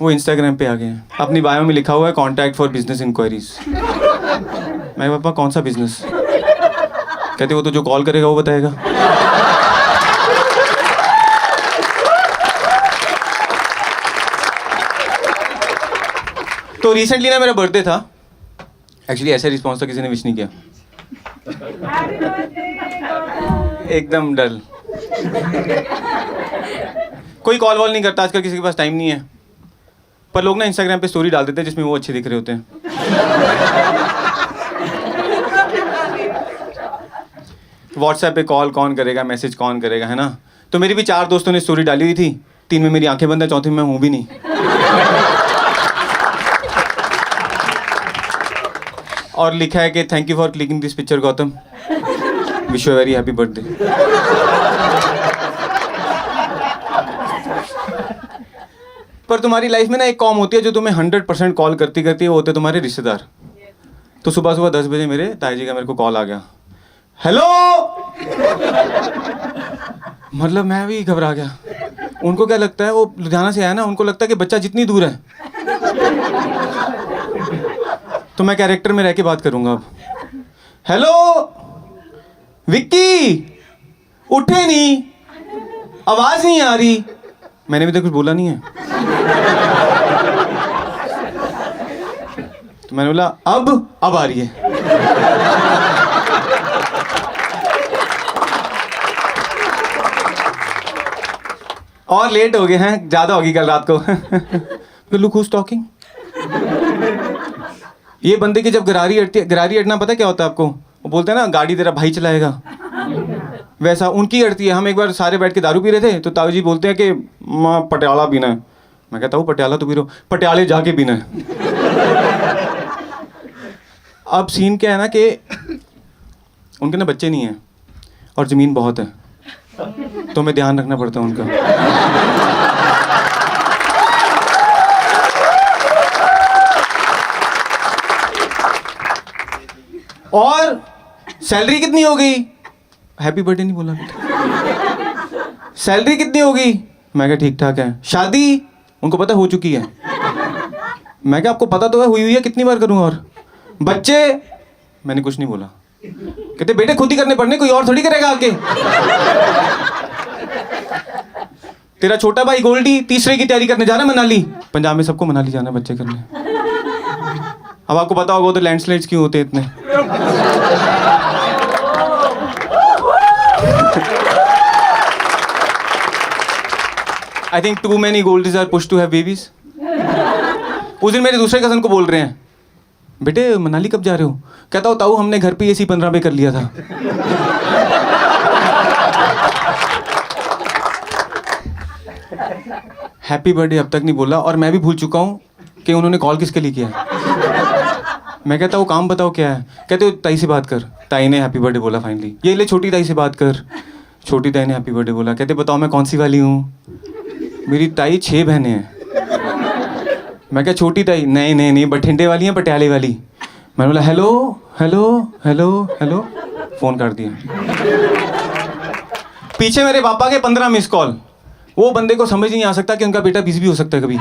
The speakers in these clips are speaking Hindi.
वो इंस्टाग्राम पे आ गए हैं। अपनी बायो में लिखा हुआ है कॉन्टैक्ट फॉर बिजनेस इंक्वायरीज। मैं पापा कौन सा बिजनेस? कहते वो तो जो कॉल करेगा वो बताएगा। तो रिसेंटली ना मेरा बर्थडे था। एक्चुअली ऐसा रिस्पॉन्स था, किसी ने विश नहीं किया। एकदम डल। कोई कॉल वॉल नहीं करता आजकल, किसी के पास टाइम नहीं है। पर लोग ना इंस्टाग्राम पे स्टोरी डाल देते हैं जिसमें वो अच्छे दिख रहे होते हैं। व्हाट्सएप पे कॉल कौन करेगा, मैसेज कौन करेगा, है ना। तो मेरी भी 4 दोस्तों ने स्टोरी डाली हुई थी। 3 में मेरी आंखें बंद है, चौथी में मैं हूँ भी नहीं। और लिखा है कि thank you for clicking this picture Gautam, wish you very happy birthday. पर तुम्हारी लाइफ में ना एक कॉम होती है जो तुम्हें 100% कॉल करती है, वो होते तुम्हारे रिश्तेदार। तो सुबह 10 बजे मेरे ताई जी का मेरे को कॉल आ गया। हेलो। मतलब मैं भी घबरा गया। उनको क्या लगता है, वो लुधियाना से आया ना, उनको लगता है कि बच्चा जितनी दूर है। तो मैं कैरेक्टर में रह के बात करूंगा अब। हेलो विक्की, उठे नहीं, आवाज नहीं आ रही। मैंने भी तो कुछ बोला नहीं है। तो मैंने बोला अब आ रही है। और लेट हो गए हैं, ज्यादा होगी कल रात को। Look who's talking. ये बंदे की जब गरारी अड़ती है, गरारी अड़ना पता क्या होता है आपको? वो बोलते हैं ना गाड़ी तेरा भाई चलाएगा, वैसा उनकी अड़ती है। हम एक बार सारे बैठ के दारू पी रहे थे, तो ताऊ जी बोलते हैं कि माँ पटियाला पीना है। मैं कहता हूँ पटियाला तो पी रहे हो, पटियाले जाके पीना है। अब सीन क्या है ना कि उनके ना बच्चे नहीं हैं और ज़मीन बहुत है, तो हमें ध्यान रखना पड़ता है उनका। और सैलरी कितनी हो गई? हैप्पी बर्थडे नहीं बोला बेटा। सैलरी कितनी होगी? मैं क्या ठीक ठाक है। शादी उनको पता हो चुकी है। मैं क्या आपको पता तो है हुई है, कितनी बार करूं? और बच्चे? मैंने कुछ नहीं बोला। कहते बेटे खुद ही करने पड़ने, कोई और थोड़ी करेगा आके। तेरा छोटा भाई गोल्डी तीसरे की तैयारी करने जा रहा है मनाली। पंजाब में सबको मनाली जाना बच्चे करने। अब आपको पता होगा तो लैंडस्लाइड्स क्यों होते हैं इतने। I think too many goldies are push to have babies. उस दिन मेरे दूसरे कजन को बोल रहे हैं, बेटे मनाली कब जा रहे हो? कहता हो ताऊ हमने घर पे एसी 15 पे कर लिया था। हैप्पी बर्थडे अब तक नहीं बोला, और मैं भी भूल चुका हूँ कि उन्होंने कॉल किसके लिए किया है। मैं कहता हूँ काम बताओ क्या है? कहते हो ताई से बात कर। ताई ने हैप्पी बर्थडे बोला फाइनली। ये ले छोटी ताई से बात कर। छोटी ताई ने हैप्पी बर्थडे बोला। कहते बताओ मैं कौन सी वाली हूँ? मेरी ताई 6 बहनें हैं। मैं क्या छोटी ताई? नहीं बठिंडे वाली हैं, पटियाले वाली। मैंने बोला hello hello hello hello, phone कर दिया। पीछे मेरे पापा के 15 मिस कॉल। वो बंदे को समझ नहीं आ सकता कि उनका बेटा बिजी भी हो सकता है कभी।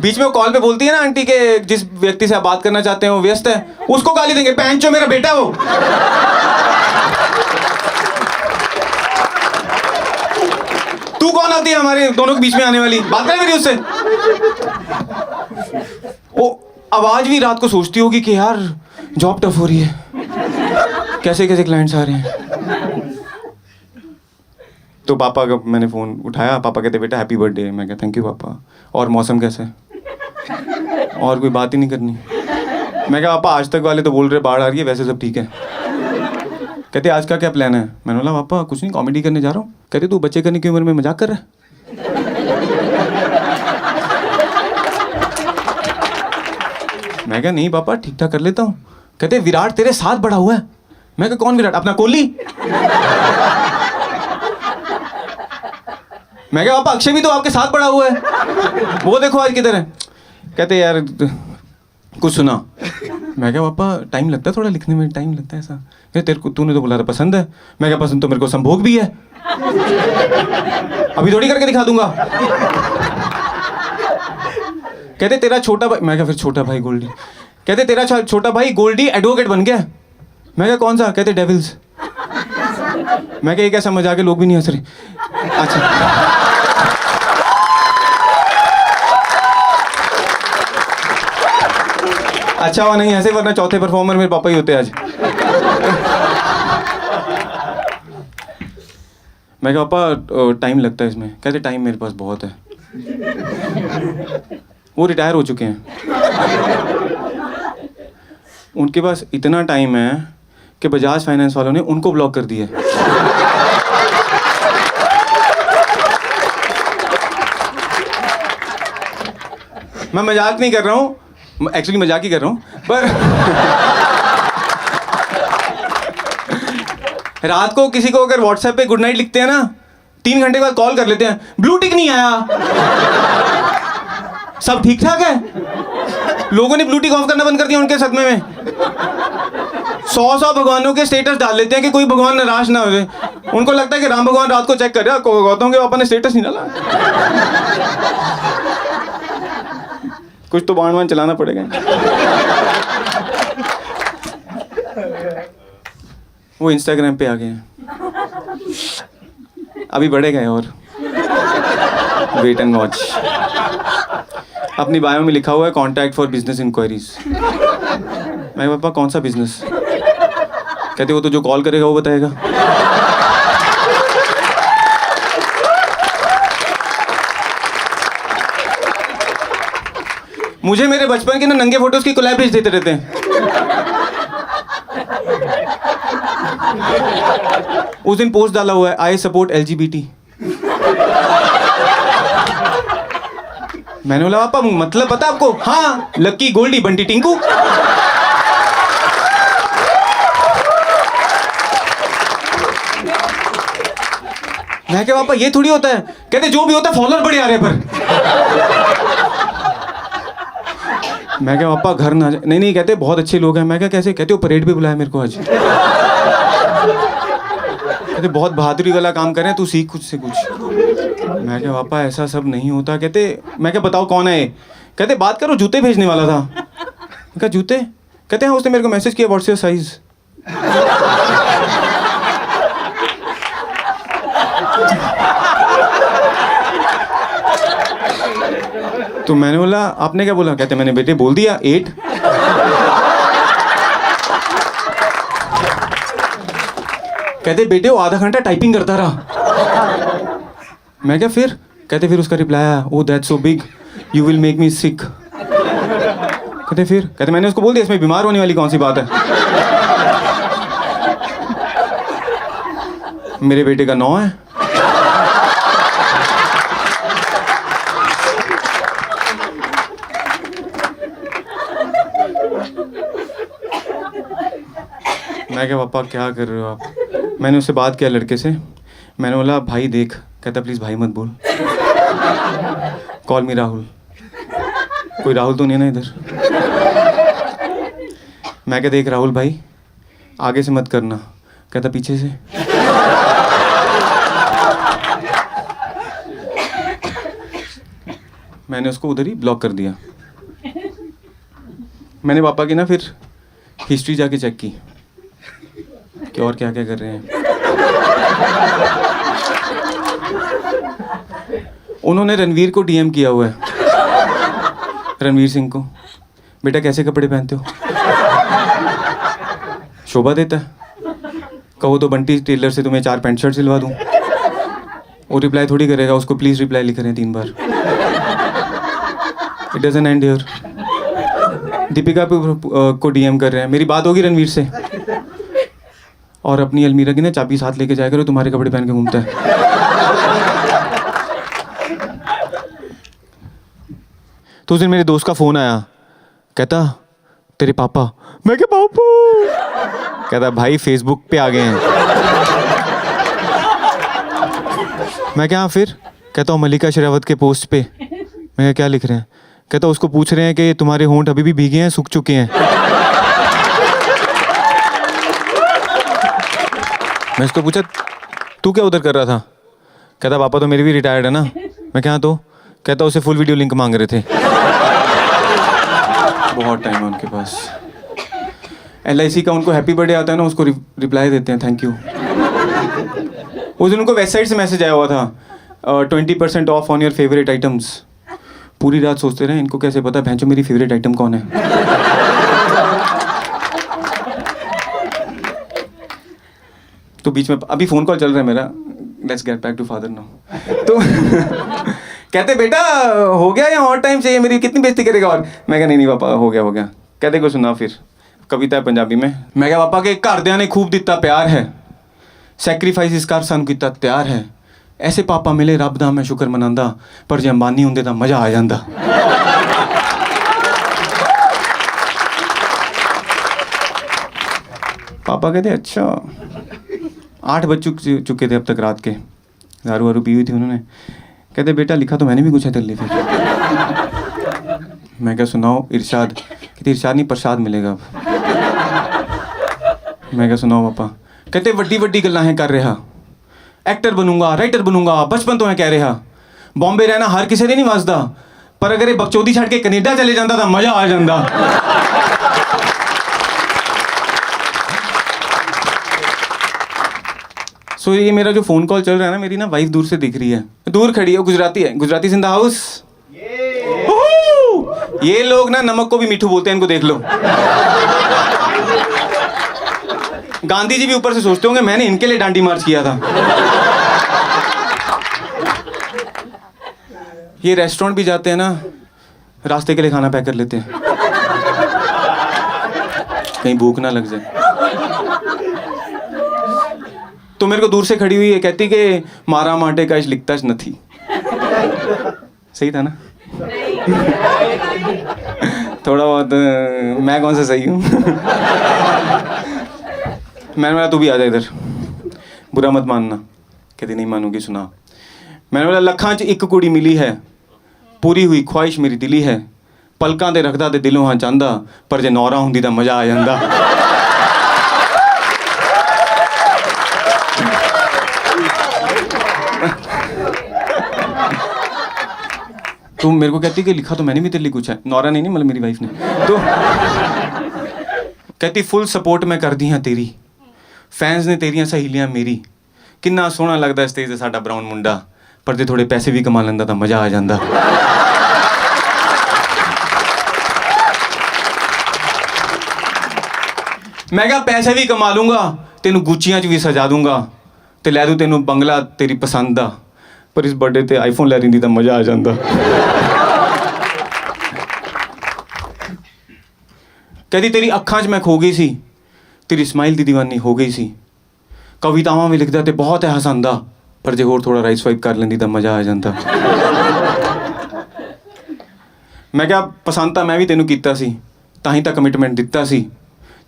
बीच में वो कॉल पे बोलती है ना आंटी के जिस व्यक्ति से आप बात करना चाहते हैं वो व्यस्त है, उसको गाली देंगे, पैंचो मेरा बेटा वो। तू कौन आती है हमारे दोनों के बीच में आने वाली? बात करें मेरी उससे। वो आवाज भी रात को सोचती होगी कि यार जॉब टफ हो रही है, कैसे कैसे क्लाइंट्स आ रहे हैं। तो पापा का मैंने फ़ोन उठाया। पापा कहते बेटा हैप्पी बर्थडे। मैं कहता थैंक यू पापा। और मौसम कैसा है? और कोई बात ही नहीं करनी। मैं कहा पापा आज तक वाले तो बोल रहे बाढ़ आ रही है, वैसे सब ठीक है। कहते आज का क्या प्लान है? मैंने बोला पापा कुछ नहीं, कॉमेडी करने जा रहा हूँ। कहते तू बच्चे करने की उम्र में मजाक कर रहा है? मैं कहा नहीं पापा ठीक ठाक कर लेता हूँ। कहते विराट तेरे साथ बड़ा हुआ है। मैं कहा कौन विराट? अपना कोहली। मैं कहा पापा अक्षय भी तो आपके साथ बड़ा हुआ है, वो देखो आज किधर है। कहते यार कुछ सुना। मैं क्या पापा टाइम लगता है, थोड़ा लिखने में टाइम लगता है ऐसा। क्या तेरे को, तूने तो बोला था पसंद है। मैं क्या पसंद तो मेरे को संभोग भी है, अभी थोड़ी करके दिखा दूंगा। कहते तेरा छोटा भाई, मैं क्या फिर छोटा भाई गोल्डी। कहते तेरा छोटा भाई गोल्डी एडवोकेट बन गया। मैं क्या कौन सा। कहते डेविल्स। मैं क्या ये कैसा मजाक है, लोग भी नहीं हंस रहे। अच्छा अच्छा हुआ नहीं ऐसे, वरना चौथे परफॉर्मर मेरे पापा ही होते आज। मैं कहा पापा टाइम लगता है इसमें। कहते टाइम मेरे पास बहुत है। वो रिटायर हो चुके हैं, उनके पास इतना टाइम है कि बजाज फाइनेंस वालों ने उनको ब्लॉक कर दिया। मैं मजाक नहीं कर रहा हूँ, एक्चुअली मजाक ही कर रहा हूँ, पर रात को किसी को अगर व्हाट्सएप पे गुड नाइट लिखते हैं ना, 3 घंटे बाद कॉल कर लेते हैं, ब्लू टिक नहीं आया, सब ठीक ठाक है। लोगों ने ब्लू टिक ऑफ करना बंद कर दिया उनके सदमे में। 100 भगवानों के स्टेटस डाल लेते हैं कि कोई भगवान नाराज ना हो जाए। उनको लगता है कि राम भगवान रात को चेक कर रहे हैं, गौतम के पापा ने स्टेटस नहीं डाला। कुछ तो बाण चलाना पड़ेगा। वो इंस्टाग्राम पे आ गए हैं, अभी बढ़े गए और वेट एंड वॉच। अपनी बायो में लिखा हुआ है कॉन्टैक्ट फॉर बिजनेस इंक्वायरीज। मैं पापा कौन सा बिजनेस। कहते वो तो जो कॉल करेगा वो बताएगा। मुझे मेरे बचपन के ना नंगे फोटोज की कोलैब भेज देते रहते हैं। उस दिन पोस्ट डाला हुआ है आई सपोर्ट LGBT। मैंने बोला पापा मतलब पता आपको। हाँ, लक्की गोल्डी बंटी टिंकू। मैं क्या पापा ये थोड़ी होता है। कहते जो भी होता है फॉलोअर बढ़े आ रहे पर। मैं क्या पापा घर ना नहीं नहीं। कहते बहुत अच्छे लोग हैं। मैं क्या कैसे। कहते वो परेड पे बुलाया मेरे को आज। कहते बहुत बहादुरी वाला काम कर रहे हैं, तू सीख कुछ से कुछ। मैं क्या पापा ऐसा सब नहीं होता। कहते मैं क्या बताओ कौन है। कहते बात करो, जूते भेजने वाला था। मैं क्या जूते। कहते हाँ उसने मेरे को मैसेज किया व्हाट्स योर साइज। तो मैंने बोला आपने क्या बोला। कहते मैंने बेटे बोल दिया 8। कहते बेटे वो आधा घंटा टाइपिंग करता रहा। मैं क्या फिर। कहते फिर उसका रिप्लाई आया oh that's so big you will make me sick. कहते फिर। कहते मैंने उसको बोल दिया इसमें बीमार होने वाली कौन सी बात है। मेरे बेटे का 9 है। मैं क्या पापा क्या कर रहे हो आप। मैंने उससे बात किया लड़के से। मैंने बोला भाई देख। कहता प्लीज़ भाई मत बोल, कॉल मी राहुल। कोई राहुल तो नहीं है ना इधर। मैं क्या देख राहुल भाई आगे से मत करना। कहता पीछे से। मैंने उसको उधर ही ब्लॉक कर दिया। मैंने पापा की ना फिर हिस्ट्री जाके चेक की कि और क्या क्या कर रहे हैं। उन्होंने रणवीर को DM किया हुआ है, रणवीर सिंह को। बेटा कैसे कपड़े पहनते हो। शोभा देता है। कहो तो बंटी टेलर से तुम्हें 4 पैंट शर्ट सिलवा दूं। वो रिप्लाई थोड़ी करेगा, उसको प्लीज रिप्लाई लिख रहे हैं 3 बार। It doesn't end here. Deepika को DM कर रहे हैं मेरी बात होगी रणवीर से। और अपनी अलमीरा की ना चाबी साथ लेके जाया करो, तुम्हारे कपड़े पहन के घूमता है। तो उस दिन मेरे दोस्त का फोन आया। कहता तेरे पापा। मैं क्या पापा। कहता भाई फेसबुक पे आ गए हैं। मैं क्या फिर। कहता हूँ मल्लिका शेरावत के पोस्ट पे। मैं क्या लिख रहे हैं। कहता उसको पूछ रहे हैं कि तुम्हारे होंठ अभी भी भीगे हैं सूख चुके हैं। मैं इसको पूछा तू क्या उधर कर रहा था? कहता पापा तो मेरी भी रिटायर्ड है ना। मैं क्या तो? कहता उसे फुल वीडियो लिंक मांग रहे थे। बहुत टाइम है उनके पास। LIC का उनको हैप्पी बर्थडे आता है ना, उसको रिप्लाई देते हैं थैंक यू। उस दिन उनको वेबसाइट से मैसेज आया हुआ था 20% of on your favourite items. पूरी रात सोचते रहे इनको कैसे पता भैंचो मेरी फेवरेट आइटम कौन है। तो बीच में अभी फ़ोन कॉल चल रहा है मेरा, let's get back to father now. तो कहते बेटा हो गया या और टाइम चाहिए, मेरी कितनी बेइज्जती करेगा और? मैं कहा नहीं पापा हो गया। कहते को सुना फिर कविता है पंजाबी में। मैं कहा पापा के घरदियां ने खूब दिता प्यार है, सैक्रीफाइसिस कर सानू कीता तैयार है, ऐसे पापा मिले रब दा मैं शुक्र मनांदा, पर जे अंबानी हुंदे तां मज़ा आ जांदा। पापा कहते अच्छा। 8 बज चुके थे अब तक रात के, दारू वारू पी हुई थी उन्होंने। कहते बेटा लिखा तो मैंने भी कुछ है तेरे लिए फिर। मैं क्या सुनाओ इरशाद? कहते इरशाद नहीं प्रसाद मिलेगा अब। मैं क्या सुनाओ पापा? कहते वड्डी वड्डी गल्लां है कर रहा, एक्टर बनूंगा राइटर बनूंगा बचपन तो मैं कह रहा, बॉम्बे रहना हर किसी ने नहीं वसदा, पर अगर ये बकचोदी छड़ के कनेडा चले जाता तो मजा आ जाता। सो ये मेरा जो फ़ोन कॉल चल रहा है ना, मेरी ना वाइफ दूर से दिख रही है, दूर खड़ी है, गुजराती है, गुजराती इन द हाउस। ये लोग ना नमक को भी मीठू बोलते हैं, इनको देख लो। गांधी जी भी ऊपर से सोचते होंगे मैंने इनके लिए डांडी मार्च किया था। ये रेस्टोरेंट भी जाते हैं ना, रास्ते के लिए खाना पैक कर लेते हैं, कहीं भूख ना लग जाए। तो मेरे को दूर से खड़ी हुई है, कहती कि मारा माटे का लिखता नहीं। सही था ना? थोड़ा बहुत मैं कौन सा सही हूँ। मैंने बोला तू भी आ जा इधर, बुरा मत मानना। कहती नहीं मानूंगी, सुना। मैंने बोला लखां च एक कुड़ी मिली है, पूरी हुई ख्वाहिश मेरी दिली है, पलकां दे रखदा ते दिलों हाँ चाहंदा, पर जे नौरा हुंदी तां मजा आ जांदा। तो मेरे को कहती कि लिखा तो मैंने भी तेरे लिए कुछ है, नौरा नहीं मतलब मेरी वाइफ ने। तो कहती फुल सपोर्ट मैं कर दी हाँ तेरी, फैंस ने तेरियां सहेलियां मेरी, किन्ना सोहना लगदा स्टेज ते साडा ब्राउन मुंडा, पर जे थोड़े पैसे भी कमा लैंदा तां मजा आ जांदा। मैं कहा पैसे भी कमा लूंगा, तेनू गुच्चियां च भी सजा दूंगा, ते लै दूं तेनू बंगला तेरी पसंद दा, पर इस बर्थडे ते आईफोन लै रही तां मजा आ जांदा। कहती तेरी अखां च मैं खो गई सी, तेरी स्माइल दी दीवानी हो गई सी, कवितावां भी लिखदा ते बहुत है हसांदा, पर जे होर थोड़ा राइट स्वाइप कर लेंदी तां मजा आ जांदा। मैं क्या पसंद तां मैं भी तेनू कीता सी, तां ही तां कमिटमेंट दित्ता सी,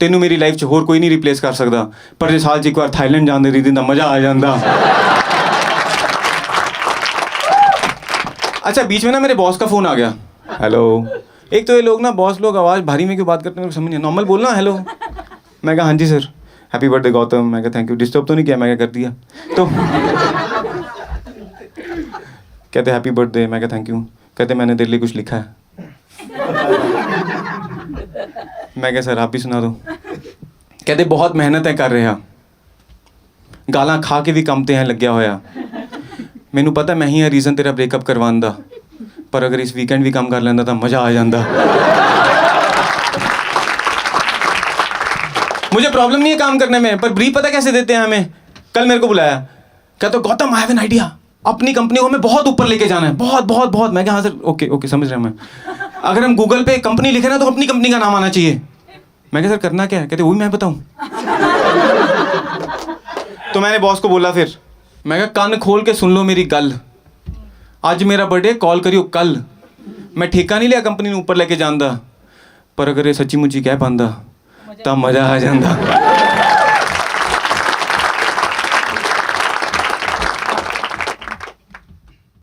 तेनू मेरी लाइफ च होर कोई नहीं रिप्लेस कर सकदा, पर जे साल च एक बार थाईलैंड जान दे दी तां मजा आ जांदा। अच्छा बीच में ना मेरे बॉस का फ़ोन आ गया। हेलो। एक तो ये लोग ना बॉस लोग आवाज़ भारी में क्यों बात करते हैं, मेरे को समझ नहीं, नॉर्मल बोलना हेलो। मैं कहा हाँ जी सर, हैप्पी बर्थडे गौतम। मैं कहा थैंक यू, डिस्टर्ब तो नहीं किया? मैं क्या कर दिया? तो कहते हैप्पी बर्थडे। मैं कहा थैंक यू। कहते मैंने तेरे लिए कुछ लिखा है। मैं कहा सर आप भी सुना दो। कहते बहुत मेहनत है कर रहा, गालां खा के भी काम ते हैं लग्या होया, मैनू पता मैं ही है रीज़न तेरा ब्रेकअप करवाने दा, पर अगर इस वीकेंड भी काम कर लेंदा तो मज़ा आ जांदा। मुझे प्रॉब्लम नहीं है काम करने में, पर ब्रीफ पता कैसे देते हैं हमें? कल मेरे को बुलाया, क्या तो Gautam I have an idea, अपनी कंपनी को हमें बहुत ऊपर लेके जाना है, बहुत बहुत बहुत। मैं कहा हाँ सर ओके ओके समझ रहा हूँ मैं। अगर हम गूगल पे कंपनी लिखे ना तो अपनी कंपनी का नाम आना चाहिए। मैं कहा सर करना क्या है? कहते वही मैं बताऊँ। तो मैंने बॉस को बोला फिर, मैं कहा कान खोल के सुन लो मेरी गल, आज मेरा बर्थडे कॉल करियो कल, मैं ठेका नहीं लिया कंपनी ऊपर लेके जांदा, पर अगर ये सच्ची मुच्ची कह पांदा तो मजा आ जांदा।